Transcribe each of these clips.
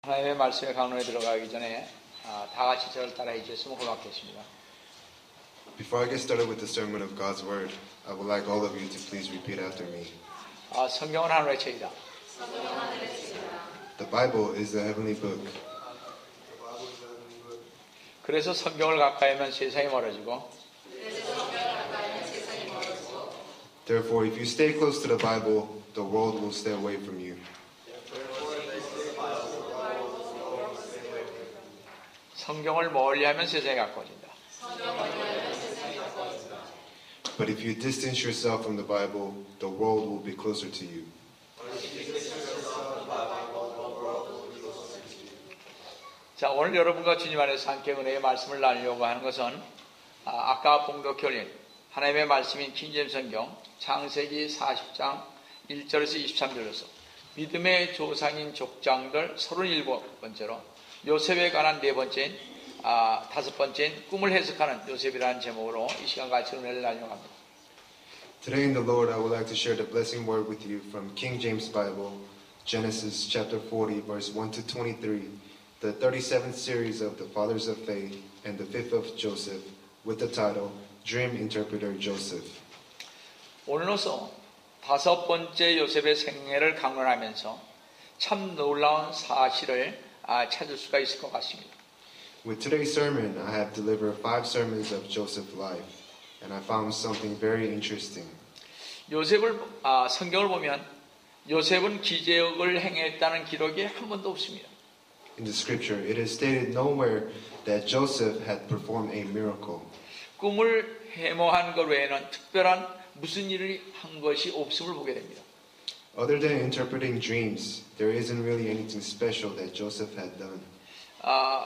하나님의 말씀의 강론에 들어가기 전에 다 같이 저를 따라해 주셨으면 고맙겠습니다. Before I get started with the sermon of God's Word, I would like all of you to please repeat after me. 성경은 하늘의 책이다. The Bible is the heavenly book. 그래서 성경을 가까이 하면 세상이 멀어지고 Therefore, if you stay close to the Bible, the world will stay away from you. 성경을 멀리하면 세상에 가까워진다. But if you distance yourself from the Bible, the world will be closer to you. 자, 오늘 여러분과 주님 안에서 함께 은혜의 말씀을 나누려고 하는 것은 아까 봉독해 올린 하나님의 말씀인 킹제임스 성경 창세기 40장 1절에서 23절에서 믿음의 조상인 족장들 37번째로 요셉에 관한 다섯 번째인 꿈을 해석하는 요셉이라는 제목으로 이 시간 같이 은혜를 나누려고 합니다. Today in the Lord, I would like to share the blessing word with you from King James Bible, Genesis chapter 40, verse 1 to 23, the 37th series of the Fathers of Faith, and the 5th of Joseph, with the title, Dream Interpreter Joseph. 오늘로서 다섯 번째 요셉의 생애를 강론하면서 참 놀라운 사실을 찾을 수가 있을 것 같습니다. With today's sermon, I have delivered 5 sermons of Joseph's life, and I found something very interesting. 성경을 보면 요셉은 기적을 행했다는 기록이 한 번도 없습니다. In the scripture, it is stated nowhere that Joseph had performed a miracle. 꿈을 해모한 것 외에는 특별한 무슨 일을 한 것이 없음을 보게 됩니다. Other than interpreting dreams, there isn't really anything special that Joseph had done.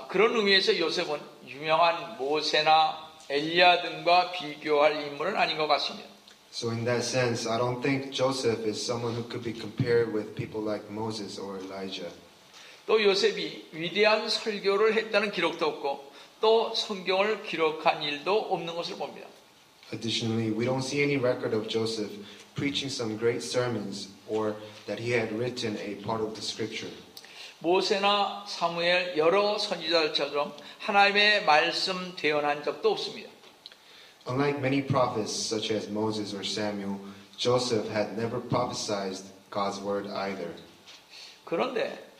그런 의미에서 요셉은 유명한 모세나 엘리야 등과 비교할 인물은 아닌 것 같습니다. So in that sense, I don't think Joseph is someone who could be compared with people like Moses or Elijah. 또 요셉이 위대한 설교를 했다는 기록도 없고 또 성경을 기록한 일도 없는 것을 봅니다. Additionally, we don't see any record of Joseph preaching some great sermons or that he had written a part of the scripture. 모세나 사무엘 여러 선지자들처럼 하나님의 말씀 대언한 적도 없습니다. Unlike many prophets such as Moses or Samuel, Joseph had never prophesied God's word either. 그런데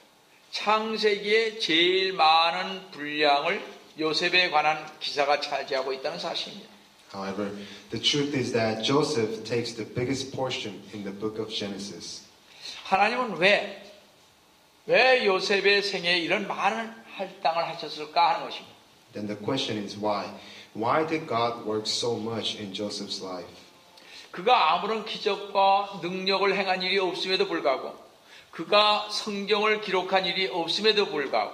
창세기에 제일 많은 분량을 요셉에 관한 기사가 차지하고 있다는 사실입니다. However, the truth is that Joseph takes the biggest portion in the book of Genesis. 하나님은 왜 요셉의 생애에 이런 많은 할당을 하셨을까 하는 것입니다. Then the question is why? Why did God work so much in Joseph's life? 그가 아무런 기적과 능력을 행한 일이 없음에도 불구하고 그가 성경을 기록한 일이 없음에도 불구하고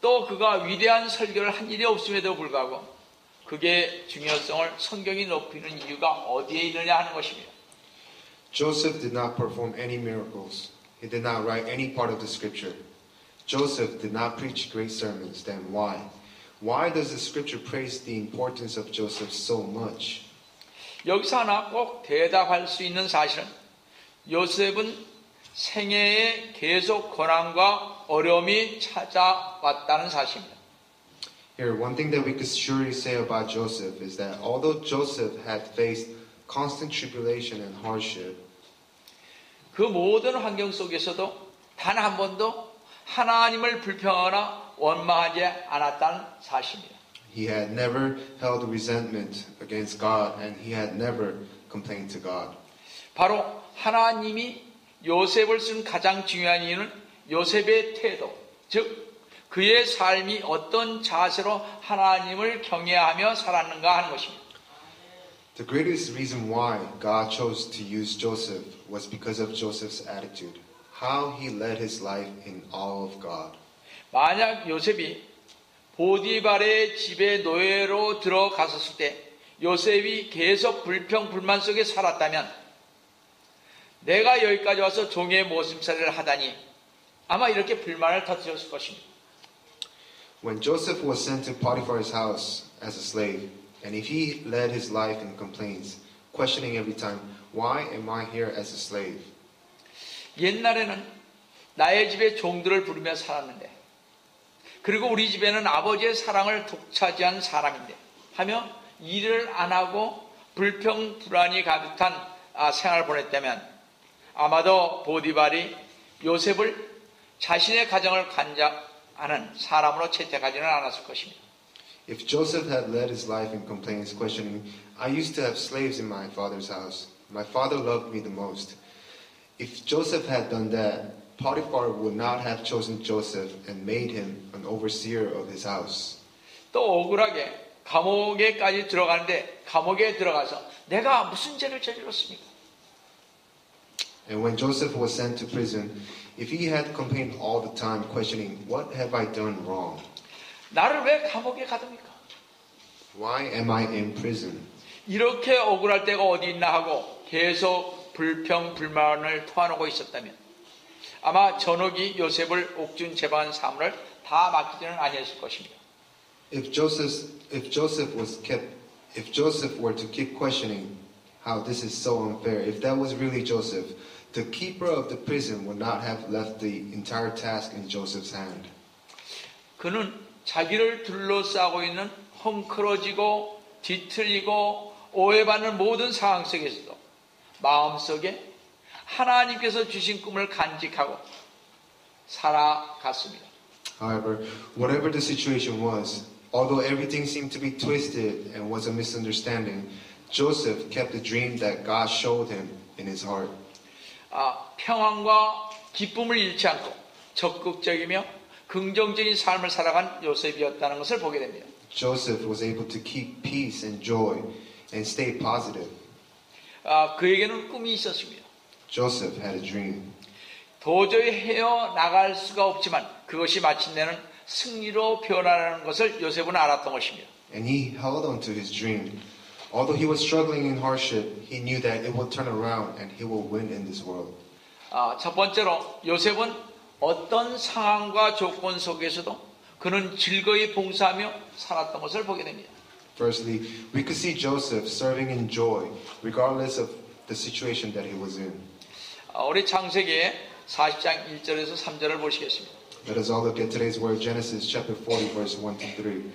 또 그가 위대한 설교를 한 일이 없음에도 불구하고 그의 중요성을 성경이 높이는 이유가 어디에 있느냐 하는 것입니다. Joseph did not perform any miracles. He did not write any part of the scripture. Joseph did not preach great sermons. Then why? Why does the scripture praise the importance of Joseph so much? 여기서 하나 꼭 대답할 수 있는 사실은 요셉은 생애에 계속 고난과 어려움이 찾아왔다는 사실입니다. Here, one thing that we could surely say about Joseph is that although Joseph had faced constant tribulation and hardship, 그 모든 환경 속에서도 단 한 번도 하나님을 불평하거나 원망하지 않았다는 사실입니다. he had never held resentment against God and he had never complained to God. 바로 하나님이 요셉을 쓴 가장 중요한 이유는 요셉의 태도, 즉 그의 삶이 어떤 자세로 하나님을 경외하며 살았는가 하는 것입니다. The greatest reason why God chose to use Joseph was because of Joseph's attitude, how he led his life in awe of God. 만약 요셉이 보디발의 집에 노예로 들어갔었을 때 요셉이 계속 불평불만 속에 살았다면 내가 여기까지 와서 종의 모심살이를 하다니 아마 이렇게 불만을 터뜨렸을 것입니다. When Joseph was sent to Potiphar's house as a slave, and if he led his life in complaints, questioning every time, why am I here as a slave? 옛날에는 나의 집에 종들을 부르며 살았는데, 그리고 우리 집에는 아버지의 사랑을 독차지한 사람인데 하며 일을 안 하고 불평불안이 가득한 생활을 보냈다면 아마도 보디발이 요셉을 자신의 가정을 관장하는 사람으로 채택하지는 않았을 것입니다. If Joseph had led his life in complaints, questioning, I used to have slaves in my father's house. My father loved me the most. If Joseph had done that, Potiphar would not have chosen Joseph and made him an overseer of his house. 또 억울하게 감옥에까지 들어가는데 감옥에 들어가서 내가 무슨 죄를 저질렀습니까? And when Joseph was sent to prison, if he had complained all the time, questioning, what have I done wrong? 나를 왜 감옥에 가둡니까? Why am I in prison? 이렇게 억울할 때가 어디 있나 하고 계속 불평, 불만을 토해내고 있었다면 아마 전옥이 요셉을 옥중 재판 사무를 다 맡기지는 아니었을 것입니다. If Joseph were to keep questioning how this is so unfair, if that was really Joseph, the keeper of the prison would not have left the entire task in Joseph's hand. 그는 자기를 둘러싸고 있는 헝클어지고 뒤틀리고 오해받는 모든 상황 속에서도 마음속에 하나님께서 주신 꿈을 간직하고 살아갔습니다. However, whatever the situation was, although everything seemed to be twisted and was a misunderstanding, Joseph kept the dream that God showed him in his heart. 평안과 기쁨을 잃지 않고 적극적이며 긍정적인 삶을 살아간 요셉이었다는 것을 보게 됩니다. Joseph was able to keep peace and joy and stay positive. 그에게는 꿈이 있었습니다. Joseph had a dream. 도저히 헤어나갈 수가 없지만 그것이 마침내는 승리로 변화하는 것을 요셉은 알았던 것입니다. And he held on to his dream. Although he was struggling in hardship, he knew that it would turn around and he will win in this world. 첫 번째로 요셉은 어떤 상황과 조건 속에서도 그는 즐거이 봉사하며 살았던 것을 보게 됩니다. Firstly, we could see Joseph serving in joy, regardless of the situation that he was in. 우리 창세기의 40장 1절에서 3절을 보시겠습니다. Let us all look at today's word, Genesis chapter 40, verse 1 to 3.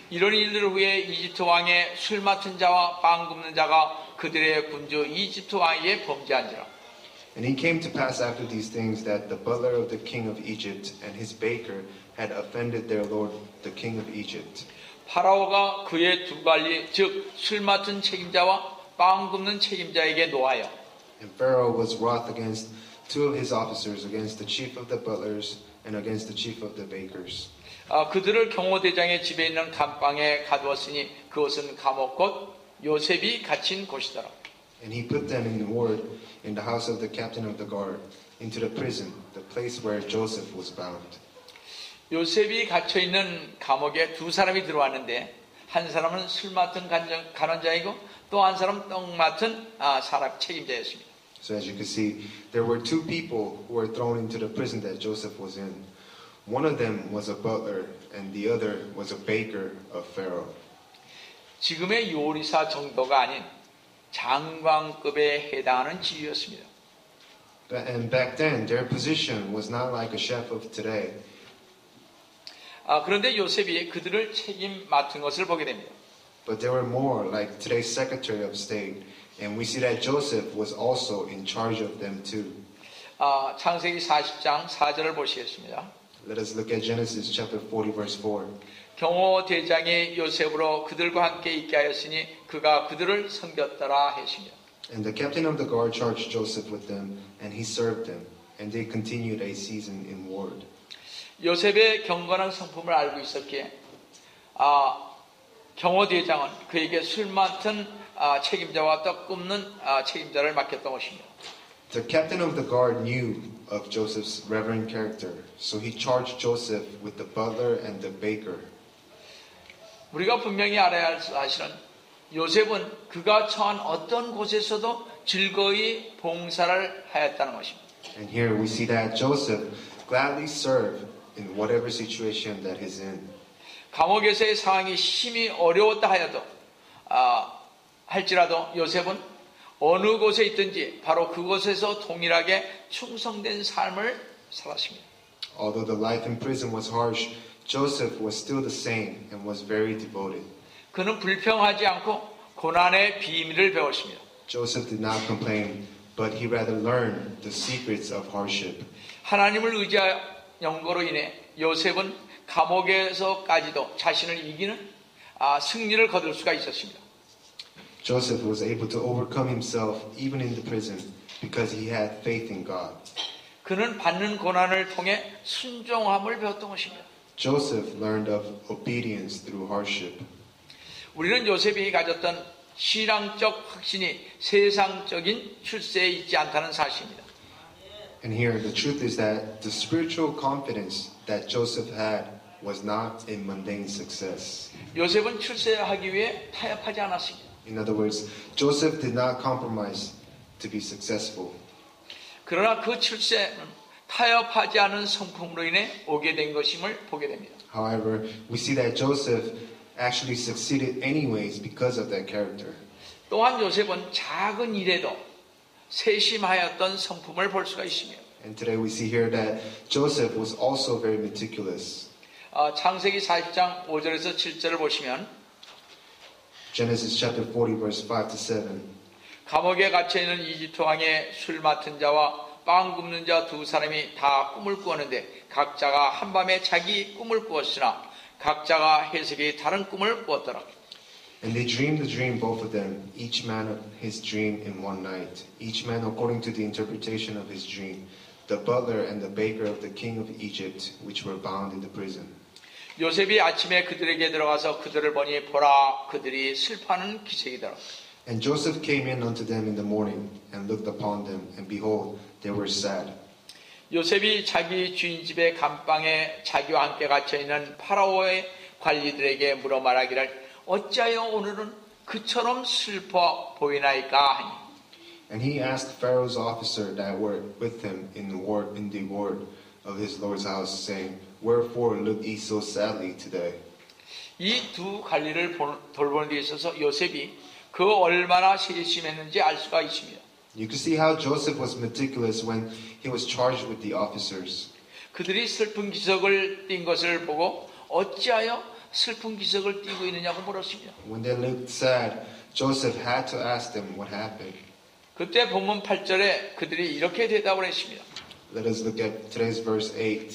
이런 일들 후에 이집트 왕의 술 맡은 자와 빵 굽는 자가 그들의 군주 이집트 왕에게 범죄한지라. And it came to pass after these things that the butler of the king of Egypt and his baker had offended their lord, the king of Egypt. 파라오가 그의 두 관리 즉 술 맡은 책임자와 빵 굽는 책임자에게 노하여 And Pharaoh was wroth against two of his officers, against the chief of the butlers and against the chief of the bakers. 그들을 경호대장의 집에 있는 감방에 가두었으니 그것은 감옥 곧 요셉이 갇힌 곳이더라. And he put them in ward in the house of the captain of the guard, into the prison, the place where Joseph was bound. 요셉이 갇혀 있는 감옥에 두 사람이 들어왔는데 한 사람은 술 맡은 간원자이고 또 한 사람은 떡 맡은 사람 책임자였습니다. So as you can see, there were two people who were thrown into the prison that Joseph was in. One of them was a butler, and the other was a baker of Pharaoh. 지금의 요리사 정도가 아닌 장관급에 해당하는 지위였습니다. And back then, their position was not like a chef of today. 그런데 요셉이 그들을 책임 맡은 것을 보게 됩니다. But they were more like today's Secretary of State, and we see that Joseph was also in charge of them too. 창세기 40장 4절을 보시겠습니다. Let us look at Genesis chapter 40, verse 4. 경호대장이 요셉으로 그들과 함께 있게 하였으니 그가 그들을 섬겼더라 했습니다. And the captain of the guard charged Joseph with them, and he served them, and they continued a season in ward. 요셉의 경건한 성품을 알고 있었기에 경호대장은 그에게 술 맡은 책임자와 떡 굽는 책임자를 맡겼던 것입니다. The captain of the guard knew of Joseph's reverend character, so he charged Joseph with the butler and the baker. 우리가 분명히 알아야 할 사실은 요셉은 그가 처한 어떤 곳에서도 즐거이 봉사를 하였다는 것입니다. And here we see that Joseph gladly served in whatever situation that he's in. 감옥에서의 상황이 심히 어려웠다 하여도 할지라도 요셉은 어느 곳에 있든지 바로 그곳에서 동일하게 충성된 삶을 살았습니다. Although the life in prison was harsh, Joseph was still the same and was very devoted. 그는 불평하지 않고 고난의 비밀을 배웠습니다. Joseph did not complain, but he rather learned the secrets of hardship. 하나님을 의지한 연고로 인해 요셉은 감옥에서까지도 자신을 이기는 승리를 거둘 수가 있었습니다. Joseph was able to overcome himself even in the prison because he had faith in God. 그는 받는 고난을 통해 순종함을 배웠던 것입니다. Joseph learned of obedience through hardship. 우리는 요셉이 가졌던 신앙적 확신이 세상적인 출세에 있지 않다는 사실입니다. And here the truth is that the spiritual confidence that Joseph had was not in mundane success. 요셉은 출세하기 위해 타협하지 않았습니다. In other words, Joseph did not compromise to be successful. 그러나 그 출세는 타협하지 않은 성품으로 인해 오게 된 것임을 보게 됩니다. However, we see that Joseph actually succeeded anyways because of that character. 또한 요셉은 작은 일에도 세심하였던 성품을 볼 수가 있습니다. And today we see here that Joseph was also very meticulous. 창세기 40장 5절에서 7절을 보시면 Genesis chapter 40 verse 5 to 7. 감옥에 갇혀있는 이집트 왕의 술 맡은 자와 빵 굽는 자 두 사람이 다 꿈을 꾸었는데 각자가 한밤에 자기 꿈을 꾸었으나 각자가 해석이 다른 꿈을 꾸었더라. And they dreamed the dream, both of them, each man his dream in one night, each man according to the interpretation of his dream, the butler and the baker of the king of Egypt, which were bound in the prison. 요셉이 아침에 그들에게 들어가서 그들을 보니 보라 그들이 슬퍼하는 기색이더라. And Joseph came in unto them in the morning and looked upon them, and behold, they were sad. 요셉이 자기 주인 집의 감방에 자기와 함께 갇혀있는 파라오의 관리들에게 물어 말하기를 어찌하여 오늘은 그처럼 슬퍼 보이나이까 하니. And he asked Pharaoh's officer that were with him in the ward of his lord's house, saying, Wherefore look ye so sadly today? 이 두 관리를 돌보는 데 있어서 요셉이 그 얼마나 세심했는지 알 수가 있습니다. You can see how Joseph was meticulous when he was charged with the officers. 그들이 슬픈 기색을 띈 것을 보고 어찌하여 슬픈 기색을 띠고 있느냐고 물었습니다. When they looked sad, Joseph had to ask them what happened. 그때 본문 8절에 그들이 이렇게 대답을 했습니다. Let us look at today's verse 8.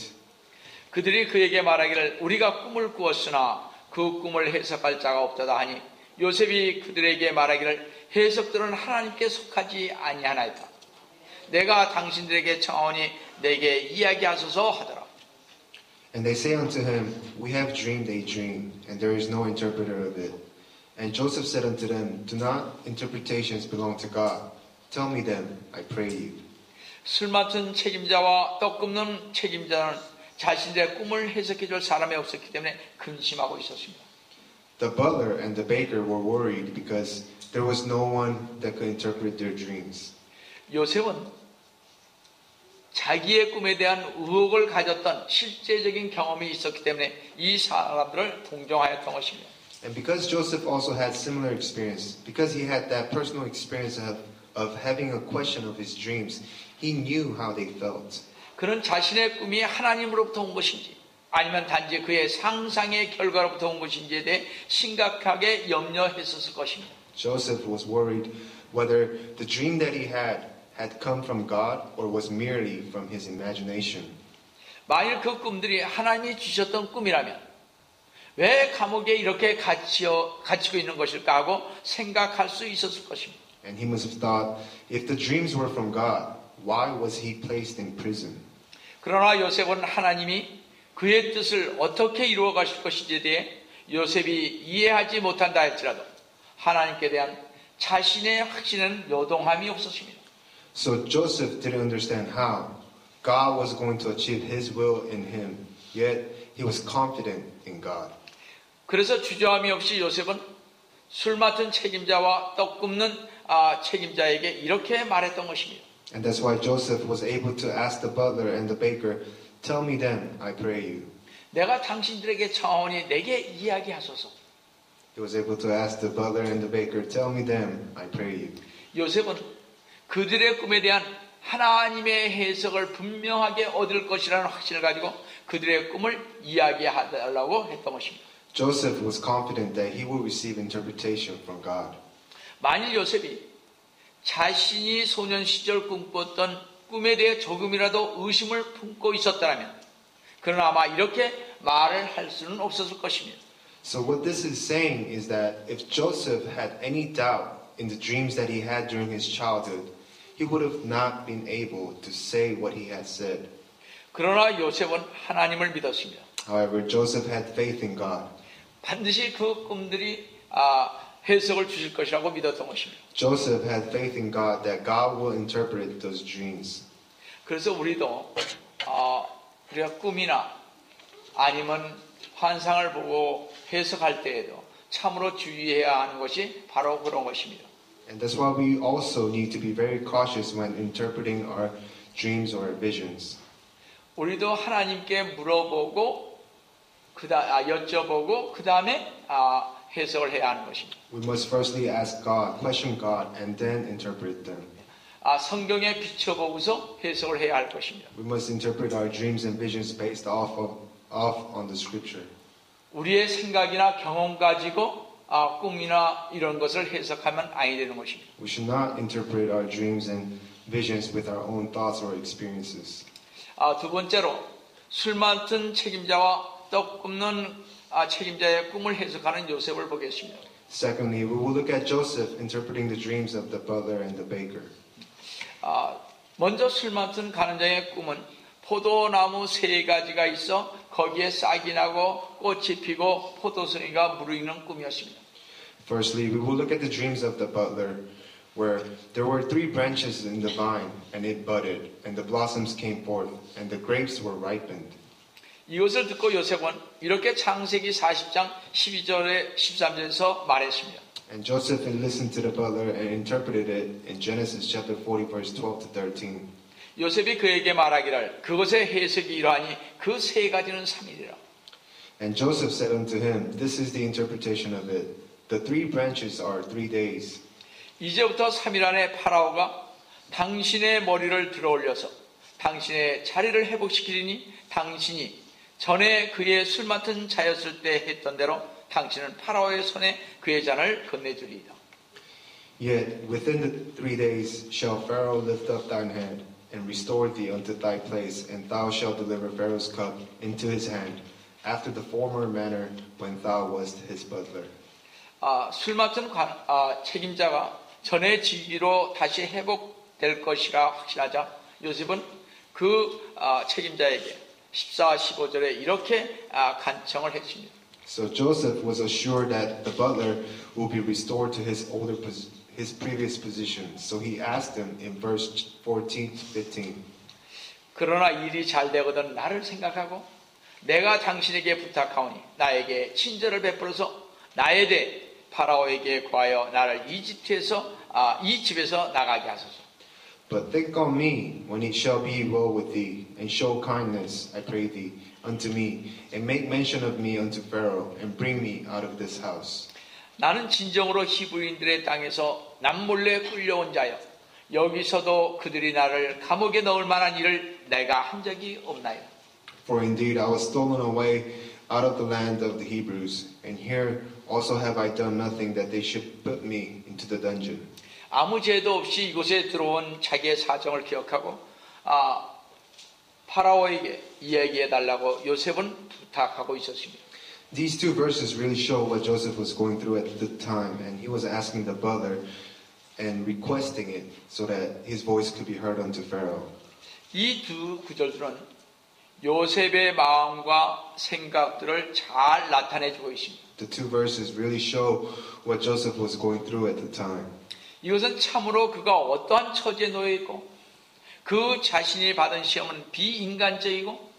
그들이 그에게 말하기를 우리가 꿈을 꾸었으나 그 꿈을 해석할 자가 없다다 하니 요셉이 그들에게 말하기를 해석들은 하나님께 속하지 아니하나이다. 내가 당신들에게 청하오니 내게 이야기하소서 하더라. And they say unto him, We have dreamed a dream, and there is no interpreter of it. And Joseph said unto them, Do not interpretations belong to God? Tell me them, I pray you. 술 맡은 책임자와 떡 굽는 책임자는 자신들의 꿈을 해석해 줄 사람이 없었기 때문에 근심하고 있었습니다. The butler and the baker were worried because there was no one that could interpret their dreams. 요셉은 자기의 꿈에 대한 의혹을 가졌던 실제적인 경험이 있었기 때문에 이 사람들을 동정하였던 것입니다. And because Joseph also had similar experience, because he had that personal experience of having a question of his dreams, he knew how they felt. 그는 자신의 꿈이 하나님으로부터 온 것인지 아니면 단지 그의 상상의 결과로부터 온 것인지에 대해 심각하게 염려했었을 것입니다. Joseph was worried whether the dream that he had come from God or was merely from his imagination. 만일 그 꿈들이 하나님이 주셨던 꿈이라면 왜 감옥에 이렇게 갇히고 있는 것일까 하고 생각할 수 있었을 것입니다. And he must have thought, if the dreams were from God, why was he placed in prison? 그러나 요셉은 하나님이 그의 뜻을 어떻게 이루어 가실 것인지에 대해 요셉이 이해하지 못한다 할지라도 하나님께 대한 자신의 확신은 요동함이 없었습니다. So Joseph didn't understand how God was going to achieve his will in him, yet he was confident in God. 그래서 주저함이 없이 요셉은 술 맡은 책임자와 떡 굽는 책임자에게 이렇게 말했던 것입니다. And that's why Joseph was able to ask the butler and the baker, Tell me then, I pray you. 내가 당신들에게 청하오니 내게 이야기하소서. He was able to ask the butler and the baker, Tell me then, I pray you. 요셉은 그들의 꿈에 대한 하나님의 해석을 분명하게 얻을 것이라는 확신을 가지고 그들의 꿈을 이야기하달라고 했던 것입니다. Joseph was confident that he would receive interpretation from God. 만일 요셉이 자신이 소년 시절 꿈꿨던 꿈에 대해 조금이라도 의심을 품고 있었다면 그러나 아마 이렇게 말을 할 수는 없었을 것입니다. So what this is saying is that if Joseph had any doubt in the dreams that he had during his childhood, he would have not been able to say what he had said. 그러나 요셉은 하나님을 믿었습니다. However, Joseph had faith in God. 반드시 그 꿈들이 해석을 주실 것이라고 믿었던 것입니다. Joseph had faith in God that God will interpret those dreams. 그래서 우리도 우리가 꿈이나 아니면 환상을 보고 해석할 때에도 참으로 주의해야 하는 것이 바로 그런 것입니다. And that's why we also need to be very cautious when interpreting our dreams or our visions. 우리도 하나님께 물어보고 여쭤보고 그 다음에 해석을 해야 하는 것입니다. We must firstly ask God, question God, and then interpret them. 성경에 비춰보고서 해석을 해야 할 것입니다. We must interpret our dreams and visions based off on the scripture. 우리의 생각이나 경험 가지고 꿈이나 이런 것을 해석하면 아니 되는 것입니다. We should not interpret our dreams and visions with our own thoughts or experiences. 두 번째로 술 맡은 책임자와 떡 굽는 책임자의 꿈을 해석하는 요셉을 보겠습니다. Secondly, we will look at Joseph interpreting the dreams of the butler and the baker. 먼저 술 맡은 가는자의 꿈은 포도나무 3가지가 있어 거기에 싹이 나고 꽃이 피고 포도송이가 무르익는 꿈이었습니다. Firstly, we will look at the dreams of the butler, where there were 3 branches in the vine, and it budded, and the blossoms came forth, and the grapes were ripened. 이것을 듣고 요셉은 이렇게 창세기 40장 12절에 13절에서 말했습니다. And Joseph listened to the butler and interpreted it in Genesis chapter 40, verse 12 to 13. 요셉이 그에게 말하기를 그것의 해석이 이러하니 그 3가지는 3일이라. And Joseph said unto him, This is the interpretation of it. The 3 branches are 3 days. 이제부터 3일 안에 파라오가 당신의 머리를 들어올려서 당신의 자리를 회복시키리니 당신이 전에 그의 술 맡은 자였을 때 했던 대로 당신은 파라오의 손에 그의 잔을 건네주리이다. Yet within the 3 days shall Pharaoh lift up thine head, and restore thee unto thy place, and thou shalt deliver Pharaoh's cup into his hand, after the former manner when thou wast his butler. 술 맡은 책임자가 전의 지위로 다시 회복될 것이라 확신하자 요셉은 그 책임자에게 14, 15절에 이렇게 간청을 했습니다. So Joseph was assured that the butler will be restored to his previous position. So he asked him in verse 14 to 15. 그러나 일이 잘 되거든 나를 생각하고 내가 당신에게 부탁하오니 나에게 친절을 베풀어서 나에 대해 파라오에게 구하여 나를 이 집에서 나가게 하소서. But think on me when it shall be well with thee, and show kindness, I pray thee, unto me, and make mention of me unto Pharaoh, and bring me out of this house. 나는 진정으로 히브리인들의 땅에서 남몰래 끌려온 자여 여기서도 그들이 나를 감옥에 넣을 만한 일을 내가 한 적이 없나요? For indeed I was stolen away out of the land of the Hebrews, and here also have I done nothing that they should put me into the dungeon. 아무 죄도 없이 이곳에 들어온 자기의 사정을 기억하고 파라오에게 이야기해 달라고 요셉은 부탁하고 있었습니다. These 2 verses really show what Joseph was going through at the time, and he was asking the butler and requesting it so that his voice could be heard unto Pharaoh. 이 2 구절들은 요셉의 마음과 생각들을 잘 나타내주고 있습니다. The 2 verses really show what Joseph was going through at the time. 이것은 참으로 그가 어떠한 처지에 놓여 있고 그 자신이 받은 시험은 비인간적이고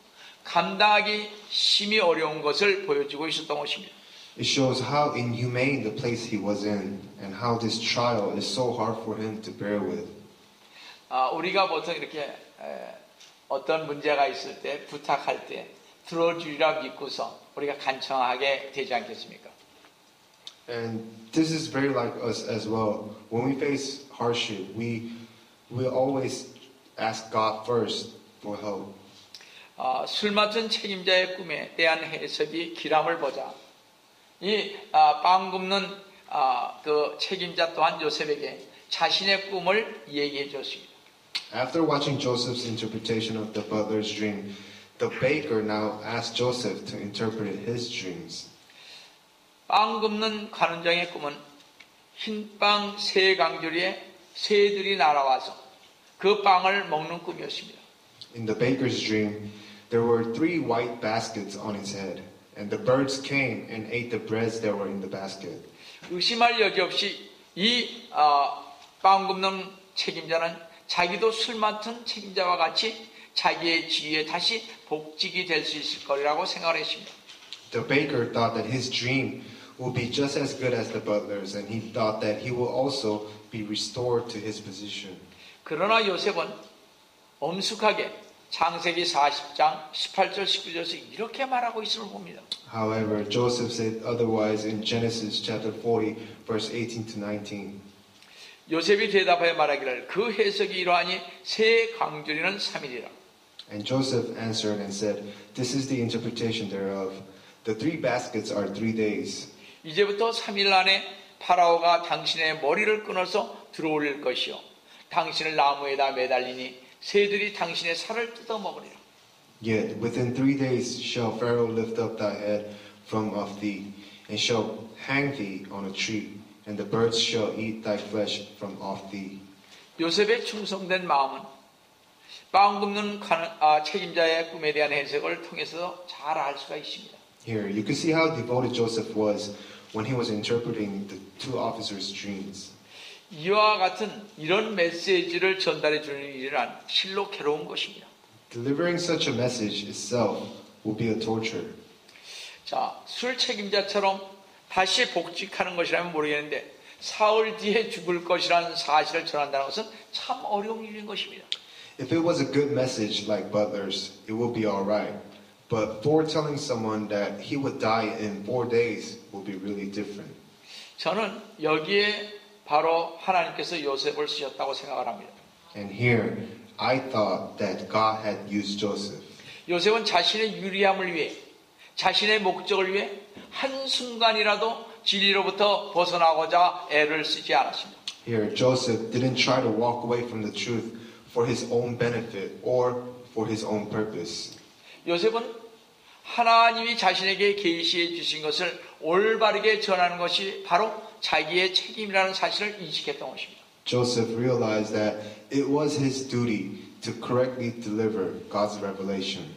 감당하기 심히 어려운 것을 보여주고 있었던 것입니다. It shows how inhumane the place he was in, and how this trial is so hard for him to bear with. 우리가 보통 이렇게 어떤 문제가 있을 때 부탁할 때 들어주리라 믿고서 우리가 간청하게 되지 않겠습니까? And this is very like us as well. When we face hardship, we always ask God first for help. 술 맡은 책임자의 꿈에 대한 해석이 기람을 보자. 빵 굽는 그 책임자 또한 요셉에게 자신의 꿈을 얘기해 줬습니다. After watching Joseph's interpretation of the butler's dream, the baker now asked Joseph to interpret his dreams. 빵 굽는 관원장의 꿈은 흰빵 세 강조리에 새들이 날아와서 그 빵을 먹는 꿈이었습니다. In the baker's dream, there were 3 white baskets on his head, and the birds came and ate the breads that were in the basket. 의심할 여지 없이 이 빵 굽는 책임자는 자기도 술 맡은 책임자와 같이 자기의 지위에 다시 복직이 될 수 있을 거라고 생각을 했습니다. The baker thought that his dream would be just as good as the butler's, and he thought that he will also be restored to his position. 그러나 요셉은 엄숙하게 창세기 40장 18절 19절에서 이렇게 말하고 있음을 봅니다. However, Joseph said otherwise in Genesis chapter 40, verse 18 to 19. 요셉이 대답하여 말하기를 그 해석이 이러하니 세 강조리는 3일이라. And Joseph answered and said, This is the interpretation thereof. The 3 baskets are 3 days. 이제부터 3일 안에 파라오가 당신의 머리를 끊어서 들어올릴 것이요. 당신을 나무에다 매달리니 새들이 당신의 살을 뜯어먹으리라. Yet within 3 days shall Pharaoh lift up thy head from off thee, and shall hang thee on a tree, and the birds shall eat thy flesh from off thee. 요셉의 충성된 마음은 빵 굽는 책임자의 꿈에 대한 해석을 통해서 잘 알 수가 있습니다. Here, you can see how devoted Joseph was when he was interpreting the 2 officers' dreams. 이와 같은 이런 메시지를 전달해 주는 일이란 실로 괴로운 것입니다. Delivering such a message itself will be a torture. 자, 술 책임자처럼 다시 복직하는 것이라면 모르겠는데 사흘 뒤에 죽을 것이라는 사실을 전한다는 것은 참 어려운 일인 것입니다. If it was a good message like Butler's, it would be alright. But foretelling someone that he would die in 4 days will be really different. 저는 여기에 바로 하나님께서 요셉을 쓰셨다고 생각을 합니다. And here, I thought that God had used Joseph. 요셉은 자신의 유리함을 위해, 자신의 목적을 위해 한순간이라도 진리로부터 벗어나고자 애를 쓰지 않았습니다. Here, Joseph didn't try to walk away from the truth for his own benefit or for his own purpose. 요셉은 하나님이 자신에게 계시해 주신 것을 올바르게 전하는 것이 바로 자기의 책임이라는 사실을 인식했던 것입니다. Joseph realized that it was his duty to correctly deliver God's revelation.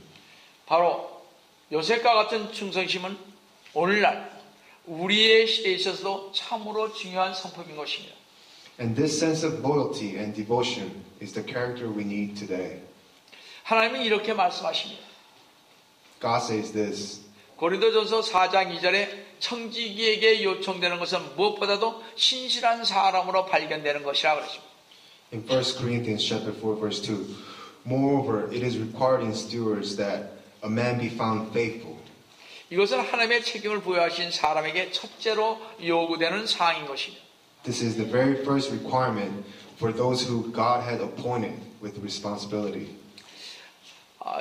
바로 요셉과 같은 충성심은 오늘날 우리의 시대에 있어서도 참으로 중요한 성품인 것입니다. And this sense of loyalty and devotion is the character we need today. 하나님은 이렇게 말씀하십니다. God says this. 고린도전서 4장 2절에 청지기에게 요청되는 것은 무엇보다도 신실한 사람으로 발견되는 것이라 그랬습니다. In 1 Corinthians chapter 4 verse 2, moreover, it is required in stewards that a man be found faithful. 이것은 하나님의 책임을 부여하신 사람에게 첫째로 요구되는 사항인 것입니다. This is the very first requirement for those who God had appointed with responsibility.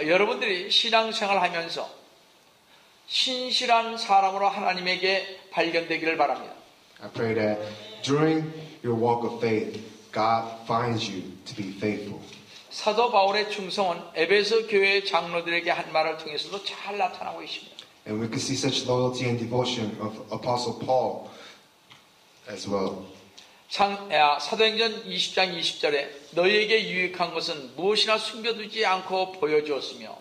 여러분들이 신앙생활을 하면서 신실한 사람으로 하나님에게 발견되기를 바랍니다. I pray that during your walk of faith, God finds you to be faithful. 사도 바울의 충성은 에베소 교회 장로들에게 한 말을 통해서도 잘 나타나고 있습니다. And we can see such loyalty and devotion of Apostle Paul as well. 사도행전 20장 20절에 너희에게 유익한 것은 무엇이나 숨겨두지 않고 보여주었으며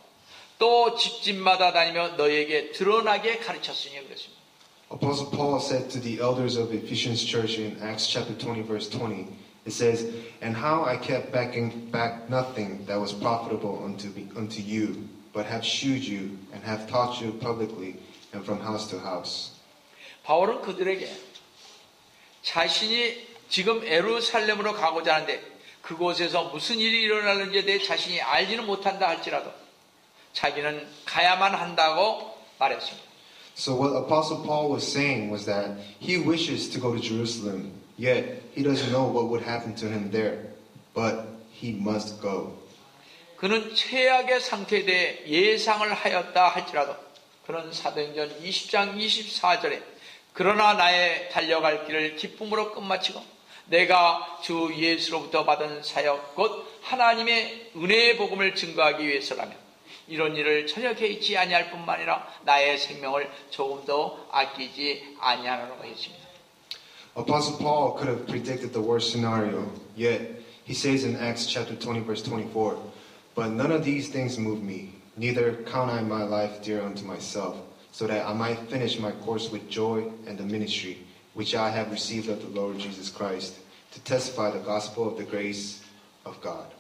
또 집집마다 다니며 너희에게 드러나게 가르쳤으니 그랬습니다. Apostle Paul said to the elders of Ephesians church in Acts chapter 20 verse 20, it says, And how I kept backing back nothing that was profitable unto you, but have shewed you and have taught you publicly and from house to house. 바울은 그들에게 자신이 지금 예루살렘으로 가고자 하는데 그곳에서 무슨 일이 일어나는지에 대해 자신이 알지는 못한다 할지라도 자기는 가야만 한다고 말했습니다. So what Apostle Paul was saying was that he wishes to go to Jerusalem, yet he doesn't know what would happen to him there, but he must go. 그는 최악의 상태에 대해 예상을 하였다 할지라도 그는 사도행전 20장 24절에 그러나 나의 달려갈 길을 기쁨으로 끝마치고 내가 주 예수로부터 받은 사역 곧 하나님의 은혜의 복음을 증거하기 위해서라면 이런 일을 전혀 개의치 아니할 뿐만 아니라 나의 생명을 조금도 아끼지 아니하노라고 했습니다. Apostle Paul could have predicted the worst scenario, yet he says in Acts chapter 20 verse 24, "But none of these things move me, neither count I my life dear unto myself, so that I might finish my course with joy and the ministry which I have received of the Lord Jesus Christ, to testify the gospel of the grace of God."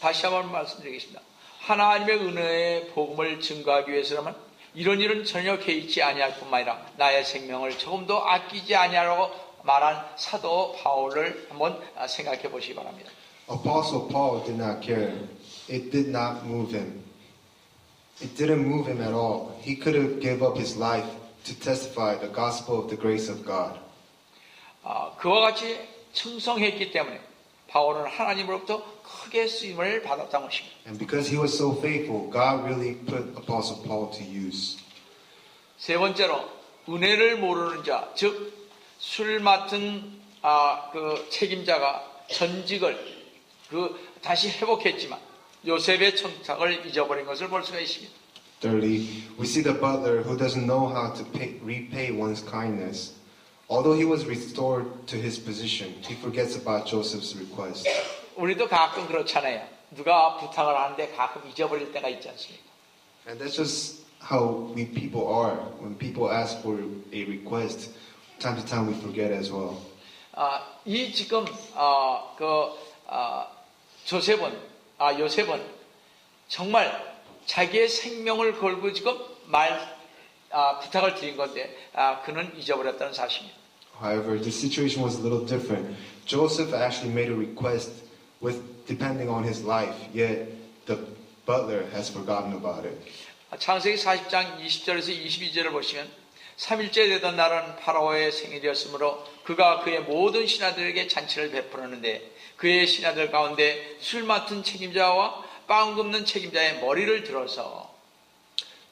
다시 한번 말씀드리겠습니다. 하나님의 은혜의 복음을 증거하기 위해서라면 이런 일은 전혀 개의치 아니할 뿐만 아니라 나의 생명을 조금도 아끼지 아니하라고 말한 사도 바울을 한번 생각해 보시기 바랍니다. Apostle Paul did not care. It did not move him. It didn't move him at all. He could have gave up his life to testify the gospel of the grace of God. 그와 같이 충성했기 때문에 바울은 하나님으로부터 크게 쓰임을 받았다는 것입니다. And because he was so faithful, God really put Apostle Paul to use. 세 번째로 은혜를 모르는 자, 즉 술 맡은 그 책임자가 전직을 다시 회복했지만 요셉의 청탁을 잊어버린 것을 볼 수가 있습니다. Thirdly, we see the butler who doesn't know how to repay one's kindness. Although he was restored to his position, he forgets about Joseph's request. 우리도 가끔 그렇잖아요. 누가 부탁을 하는데 가끔 잊어버릴 때가 있지 않습니까? And that's just how we people are. When people ask for a request, time to time we forget as well. 이 지금 요셉은 정말 자기의 생명을 걸고 지금 부탁을 드린 건데 그는 잊어버렸다는 사실입니다. However, the situation was a little different. Joseph actually made a request with depending on his life, yet the butler has forgotten about it. 창세기 40장 20절에서 22절을 보시면 3일째 되던 날은 파라오의 생일이었으므로 그가 그의 모든 신하들에게 잔치를 베풀었는데 그의 신하들 가운데 술 맡은 책임자와 빵 굽는 책임자의 머리를 들어서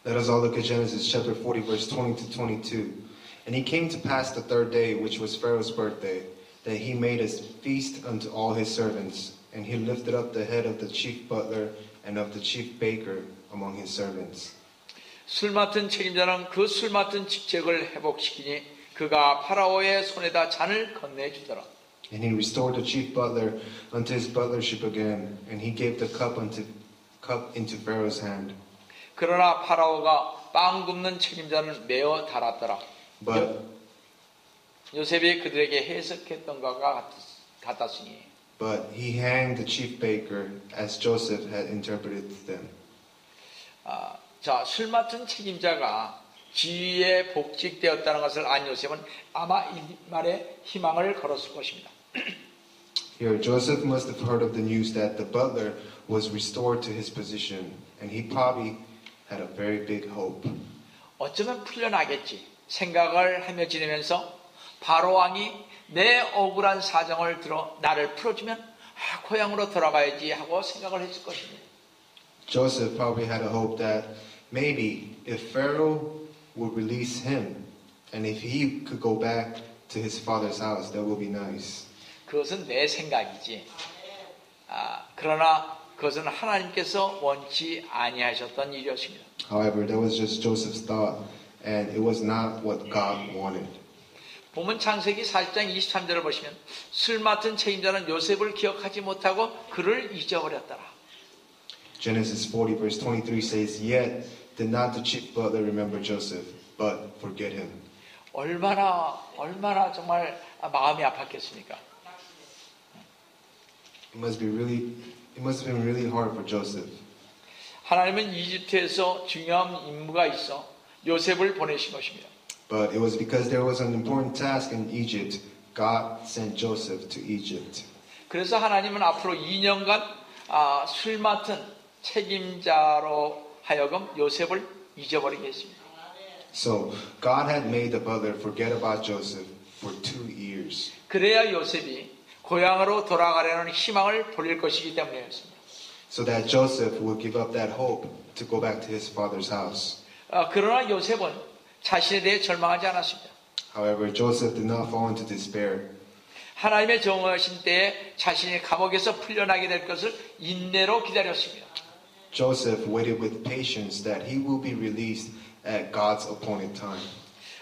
Let us all look at Genesis chapter 40 verse 20 to 22. And he came to pass the third day, which was Pharaoh's birthday, that he made a feast unto all his servants, and he lifted up the head of the chief butler and of the chief baker among his servants. 술 맡은 책임자는 그 술 맡은 직책을 회복시키니 그가 파라오의 손에다 잔을 건네주더라. And he restored the chief butler unto his butlership again, and he gave the cup into Pharaoh's hand. 그러나 파라오가 빵 굽는 책임자는 메어 달았더라. 요셉이 그들에게 해석했던 것과 같았으니. But he hanged the chief baker as Joseph had interpreted to them. 자, 술 맡은 책임자가 지위에 복직되었다는 것을 안 요셉은 아마 이 말에 희망을 걸었을 것입니다. Here, Joseph must have heard of the news that the butler was restored to his position, and he probably had a very big hope. 어쩌면 풀려나겠지 생각을 하며 지내면서 바로 왕이 내 억울한 사정을 들어 나를 풀어주면 고향으로 돌아가야지 하고 생각을 했을 것입니다. Joseph probably had a hope that maybe if Pharaoh would release him, and if he could go back to his father's house, that would be nice. 그것은 내 생각이지. 그러나 그것은 하나님께서 원치 아니하셨던 일이었습니다. However, that was just Joseph's thought, and it was not what God wanted. 보면 창세기 40장 23절을 보시면 술 맡은 책임자는 요셉을 기억하지 못하고 그를 잊어버렸더라. Genesis 40 verse 23 says, "Yet did not the chief butler remember Joseph, but forget him." 얼마나 정말 마음이 아팠겠습니까? It must have been really hard for Joseph. 하나님은 이집트에서 중요한 임무가 있어 요셉을 보내신 것입니다. But it was because there was an important task in Egypt, God sent Joseph to Egypt. 그래서 하나님은 앞으로 2년간 술 맡은 책임자로 하여금 요셉을 잊어버리게 했습니다. So God had made the butler forget about Joseph for 2 years. 그래야 요셉이 고향으로 돌아가려는 희망을 돌릴 것이기 때문이었습니다. so that Joseph will give up that hope to go back to his father's house. 그러나 요셉은 자신에 대해 절망하지 않았습니다. However, Joseph did not fall into despair. 하나님의 정하신 때에 자신이 감옥에서 풀려나게 될 것을 인내로 기다렸습니다. Joseph waited with patience that he will be released at God's appointed time.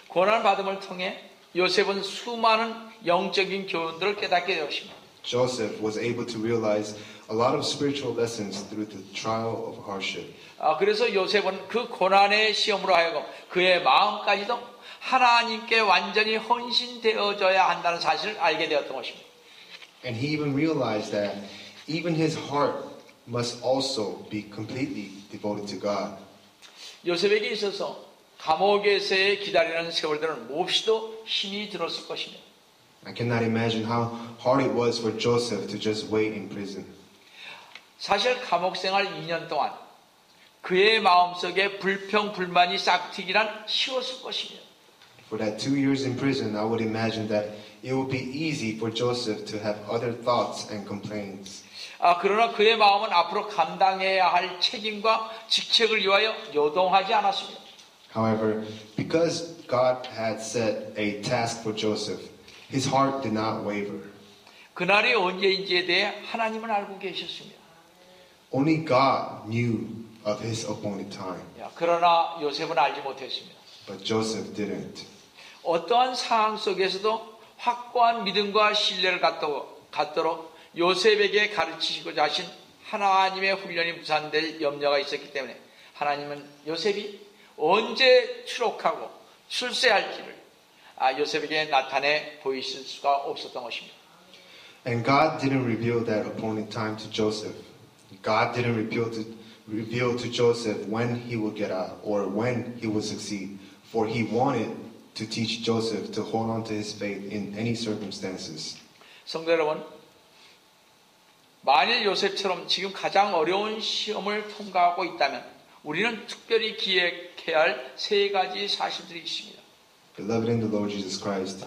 고난 받음을 통해 요셉은 수많은 영적인 교훈들을 깨닫게 되었습니다. Joseph was able to realize a lot of spiritual lessons through the trial of hardship. 그래서 요셉은 그 고난의 시험으로 하여금 그의 마음까지도 하나님께 완전히 헌신되어져야 한다는 사실을 알게 되었던 것입니다. And he even realized that even his heart must also be completely devoted to God. 요셉에게 있어서 감옥에서의 기다리는 세월들은 몹시도 힘이 들었을 것입니다. I cannot imagine how hard it was for Joseph to just wait in prison. 사실 감옥 생활 2년 동안 그의 마음속에 불평, 불만이 싹트기란 쉬웠을 것입니다. For that 2 years in prison, I would imagine that it would be easy for Joseph to have other thoughts and complaints. 그러나 그의 마음은 앞으로 감당해야 할 책임과 직책을 위하여 요동하지 않았습니다. However, because God had set a task for Joseph, his heart did not waver. 그날이 언제인지에 대해 하나님은 알고 계셨습니다. Only God knew of his appointed time, 그러나 요셉은 알지 못했습니다. but Joseph didn't. 어떠한 상황 속에서도 확고한 믿음과 신뢰를 갖도록 요셉에게 가르치시고자 하신 하나님의 훈련이 무산될 염려가 있었기 때문에 하나님은 요셉이 언제 추록하고 출세할지를 요셉에게 나타내 보이실 수가 없었던 것입니다. And God didn't reveal that appointed time to Joseph. God didn't reveal to Joseph when he would get out or when he would succeed, for he wanted to teach Joseph to hold on to his faith in any circumstances. 성도 여러분, 만일 요셉처럼 지금 가장 어려운 시험을 통과하고 있다면 우리는 특별히 기억해야 할 3가지 사실들이 있습니다. Beloved in the Lord Jesus Christ,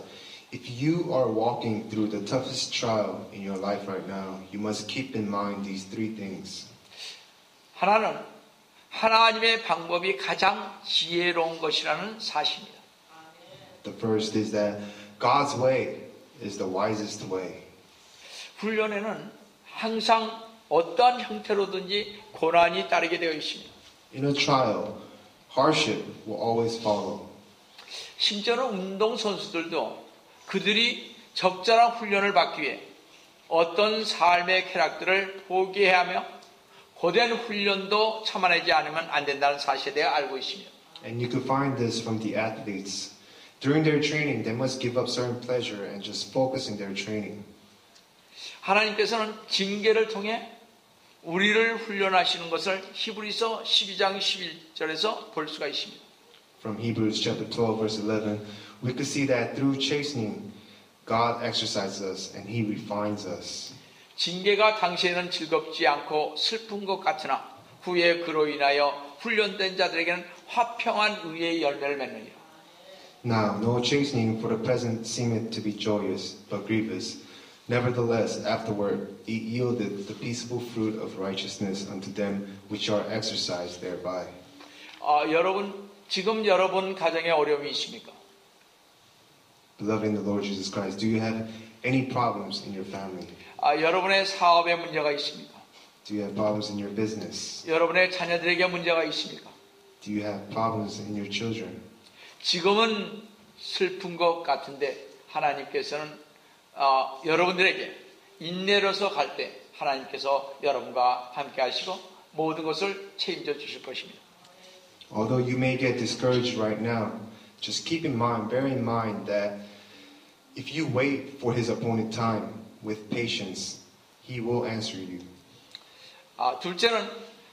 if you are walking through the toughest trial in your life right now, you must keep in mind these 3 things. 하나는 하나님의 방법이 가장 지혜로운 것이라는 사실입니다. The first is that God's way is the wisest way. 훈련에는 항상 어떠한 형태로든지 고난이 따르게 되어 있습니다. In a trial, hardship will always follow. 심지어는 운동선수들도 그들이 적절한 훈련을 받기 위해 어떤 삶의 쾌락들을 포기해야 하며 고된 훈련도 참아내지 않으면 안 된다는 사실에 대해 알고 있습니다. And you can find this from the athletes. During their training, they must give up certain pleasure and just focus in their training. 하나님께서는 징계를 통해 우리를 훈련하시는 것을 히브리서 12장 11절에서 볼 수가 있습니다. From Hebrews chapter 12 verse 11, we could see that through chastening, God exercises us and He refines us. 징계가 당시에는 즐겁지 않고 슬픈 것 같으나 후에 그로 인하여 훈련된 자들에게는 화평한 의의 열매를 맺느니라. Now, no chastening for the present seemeth to be joyous, but grievous. Nevertheless, afterward, it yieldeth the peaceable fruit of righteousness unto them which are exercised thereby. 지금 여러분 가정에 어려움이 있습니까? Beloved in the Lord Jesus Christ, do you have any problems in your family? 여러분의 사업에 문제가 있습니까? Do you have problems in your business? 여러분의 자녀들에게 문제가 있습니까? Do you have problems in your children? 지금은 슬픈 것 같은데 하나님께서는 여러분들에게 인내로서 갈 때 하나님께서 여러분과 함께 하시고 모든 것을 책임져 주실 것입니다. Although you may get discouraged right now, just keep in mind, bear in mind that if you wait for His appointed time with patience, He will answer you. 둘째는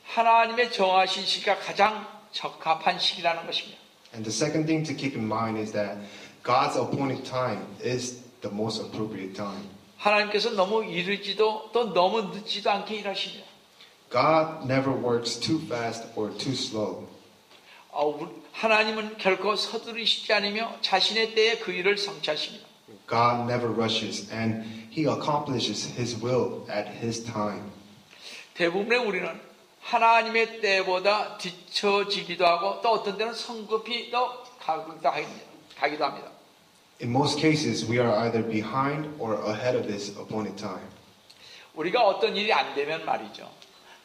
하나님의 정하신 시기가 가장 적합한 시기라는 것입니다. And the second thing to keep in mind is that God's appointed time is the most appropriate time. 하나님께서 너무 이르지도 또 너무 늦지도 않게 일하십니다. God never works too fast or too slow. 하나님은 결코 서두르시지 않으며 자신의 때에 그 일을 성취하십니다. God never rushes and He accomplishes His will at His time. 대부분의 우리는 하나님의 때보다 뒤처지기도 하고 또 어떤 때는 성급히 더 가기도 합니다. In most cases, we are either behind or ahead of this appointed time. 우리가 어떤 일이 안 되면 말이죠.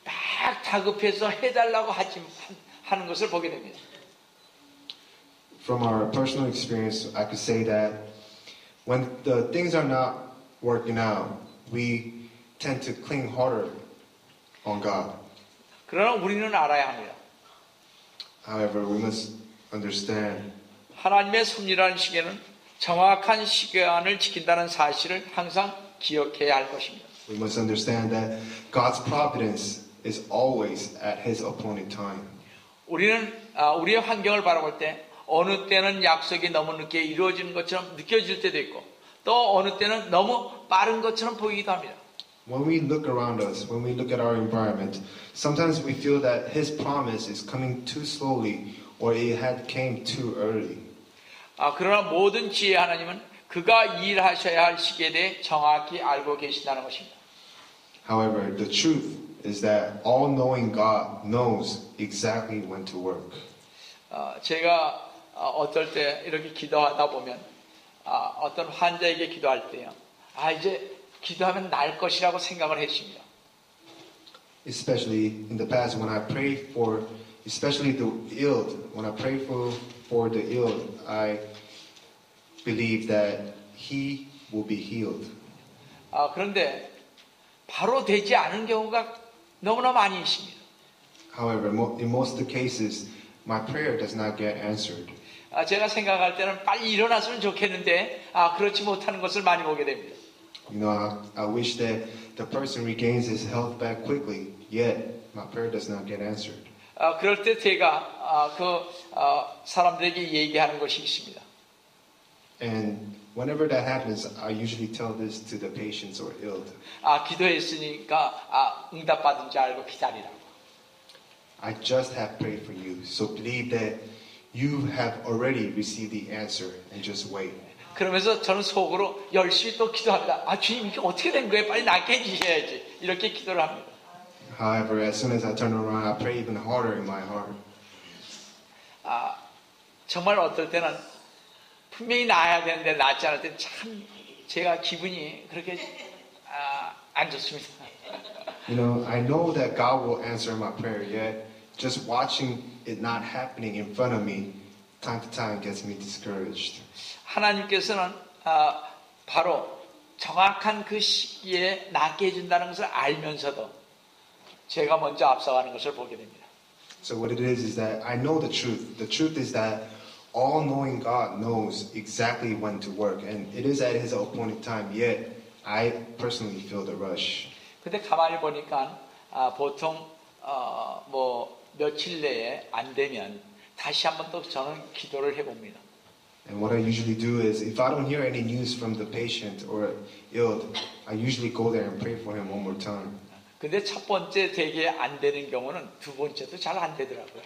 막 다급해서 해달라고 하는 것을 보게 됩니다. From our personal experience, I could say that when the things are not working out, we tend to cling harder on God. 그러나 우리는 알아야 합니다. However, we must understand 하나님의 섭리라는 시계는 정확한 시간을 지킨다는 사실을 항상 기억해야 할 것입니다. we must understand that God's providence is always at His appointed time. 우리는 우리의 환경을 바라볼 때 어느 때는 약속이 너무 늦게 이루어지는 것처럼 느껴질 때도 있고 또 어느 때는 너무 빠른 것처럼 보이기도 합니다. When we look around us, when we look at our environment, sometimes we feel that His promise is coming too slowly or it had came too early. 그러나 모든 지혜의 하나님은 그가 일하셔야 할 시기에 대해 정확히 알고 계신다는 것입니다. However, the truth is that all-knowing God knows exactly when to work. 제가 어떨 때 이렇게 기도하다 보면 어떤 환자에게 기도할 때요. 이제 기도하면 나을 것이라고 생각을 했습니다. Especially in the past when I prayed for, especially the ill, when I prayed for the ill, I believe that he will be healed. 그런데 바로 되지 않은 경우가 너무나 많이 있습니다. However, in most of the cases, my prayer does not get answered. 제가 생각할 때는 빨리 일어났으면 좋겠는데 그렇지 못하는 것을 많이 보게 됩니다. You know, I wish that the person regains his health back quickly, yet my prayer does not get answered. 그럴 때 제가 사람들에게 얘기하는 것이 있습니다. And whenever that happens, I usually tell this to the patients or ill. 기도했으니까 응답받은 줄 알고 기다리라고. I just have prayed for you, so believe that you have already received the answer and just wait. 그러면서 저는 속으로 열심히 또 기도합니다. 주님 이게 어떻게 된 거예요? 빨리 낫게 해주셔야지. 이렇게 기도를 합니다. However, as soon as I turn around, I pray even harder in my heart. 정말 어떨 때는 분명히 나아야 되는데 낫지 않을 때 참 제가 기분이 그렇게 안 좋습니다. You know, I know that God will answer my prayer, yet just watching it not happening in front of me, time to time gets me discouraged. 하나님께서는 바로 정확한 그 시기에 낫게 해준다는 것을 알면서도 제가 먼저 앞서가는 것을 보게 됩니다. So what it is that I know the truth. The truth is that all-knowing God knows exactly when to work, and it is at His appointed time. Yet I personally feel the rush. 근데 가만히 보니까 보통 뭐 며칠 내에 안 되면 다시 한번 또 저는 기도를 해봅니다. And what I usually do is, if I don't hear any news from the patient or ill, I usually go there and pray for him one more time. 근데 첫 번째 되게 안 되는 경우는 두 번째도 잘 안 되더라고요.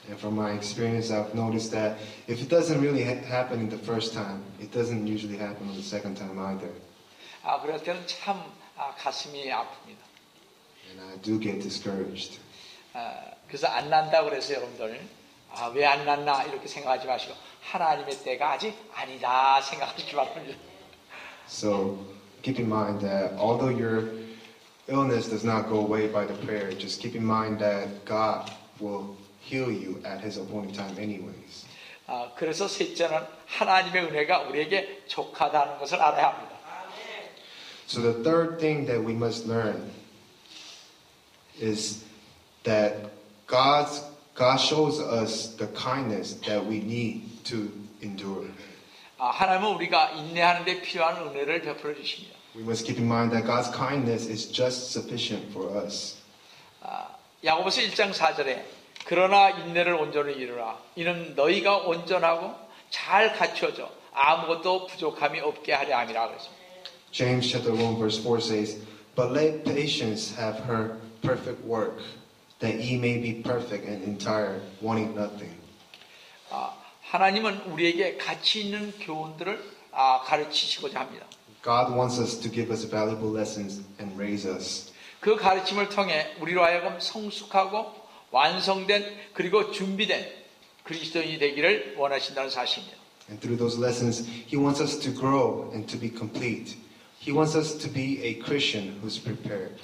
And from my experience, I've noticed that if it doesn't really happen in the first time, it doesn't usually happen on the second time either. 그럴 때는 참 가슴이 아픕니다. And I do get discouraged. 그래서 안 난다고 그래서 여러분들 왜 안 났나 이렇게 생각하지 마시고 하나님의 때가 아직 아니다 생각하지 바랍니다. So keep in mind that although your illness does not go away by the prayer, just keep in mind that God will heal you at His appointed time anyways. 그래서 셋째는 하나님의 은혜가 우리에게 족하다는 것을 알아야 합니다. So the third thing that we must learn is that God shows us the kindness that we need to endure. 하나님은 우리가 인내하는 데 필요한 은혜를 베풀어 주십니다. We must keep in mind that God's kindness is just sufficient for us. 야고보서 1장 4절에 그러나 인내를 온전히 이루라. 이는 너희가 온전하고 잘 갖춰져 아무것도 부족함이 없게 하려 함이라 그랬습니다. James chapter 1 verse 4 says, But let patience have her perfect work, that ye may be perfect and entire, wanting nothing. 하나님은 우리에게 가치 있는 교훈들을 가르치시고자 합니다. God wants us to give us valuable lessons and raise us. 그 가르침을 통해 우리로 하여금 성숙하고 완성된 그리고 준비된 그리스도인이 되기를 원하신다는 사실입니다. And through those lessons, He wants us to grow and to be complete. He wants us to be a Christian who's prepared.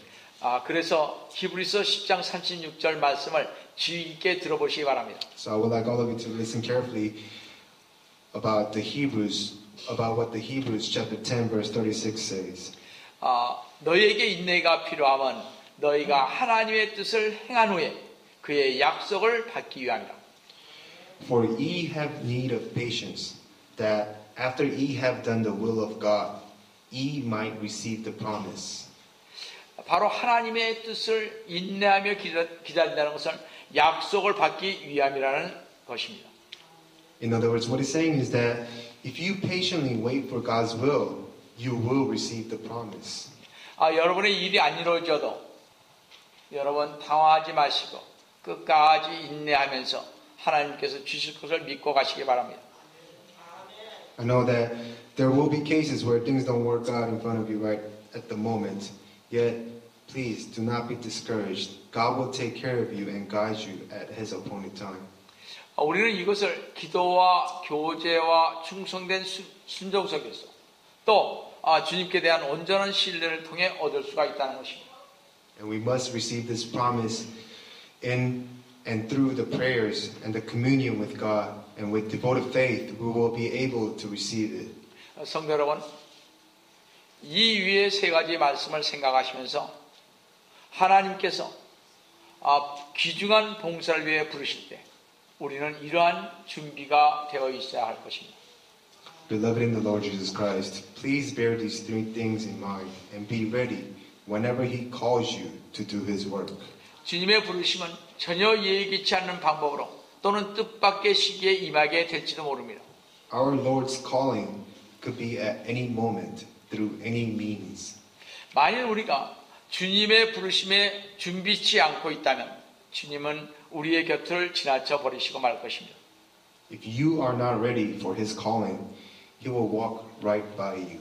그래서 히브리서 10장 36절 말씀을 주의 깊게 들어보시기 바랍니다. So I would like all of you to listen carefully about what the Hebrews chapter 10 verse 36 says. 너희에게 인내가 필요하면 너희가 하나님의 뜻을 행한 후에 그의 약속을 받기 위함이라. For ye have need of patience, that after ye have done the will of God, ye might receive the promise. 바로 하나님의 뜻을 인내하며 기다린다는 것은 약속을 받기 위함이라는 것입니다. In other words, what he's saying is that if you patiently wait for God's will, you will receive the promise. 여러분의 일이 안 이루어져도 여러분 당황하지 마시고 끝까지 인내하면서 하나님께서 주실 것을 믿고 가시기 바랍니다. I know that there will be cases where things don't work out in front of you right at the moment. Yet, please do not be discouraged. God will take care of you and guide you at His appointed time. 우리는 이것을 기도와 교제와 충성된 순종 속에서 또 주님께 대한 온전한 신뢰를 통해 얻을 수가 있다는 것입니다. And we must receive this promise in and through the prayers and the communion with God, and with devoted faith, we will be able to receive it. 성도 여러분, 이 위에 세 가지 말씀을 생각하시면서 하나님께서 귀중한 봉사를 위해 부르실 때 우리는 이러한 준비가 되어 있어야 할 것입니다. Beloved in the Lord Jesus Christ, please bear these three things in mind and be ready whenever He calls you to do His work. 주님의 부르심은 전혀 예기치 않는 방법으로 또는 뜻밖의 시기에 임하게 될지도 모릅니다. Our Lord's calling could be at any moment through any means. 만일 우리가 주님의 부르심에 준비치 않고 있다면 주님은 우리의 곁을 지나쳐 버리시고 말 것입니다. If you are not ready for His calling, He will walk right by you.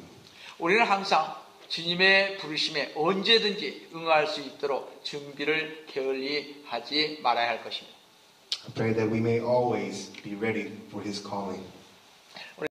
우리는 항상 주님의 부르심에 언제든지 응할 수 있도록 준비를 게을리 하지 말아야 할 것입니다. I pray that we may always be ready for His calling.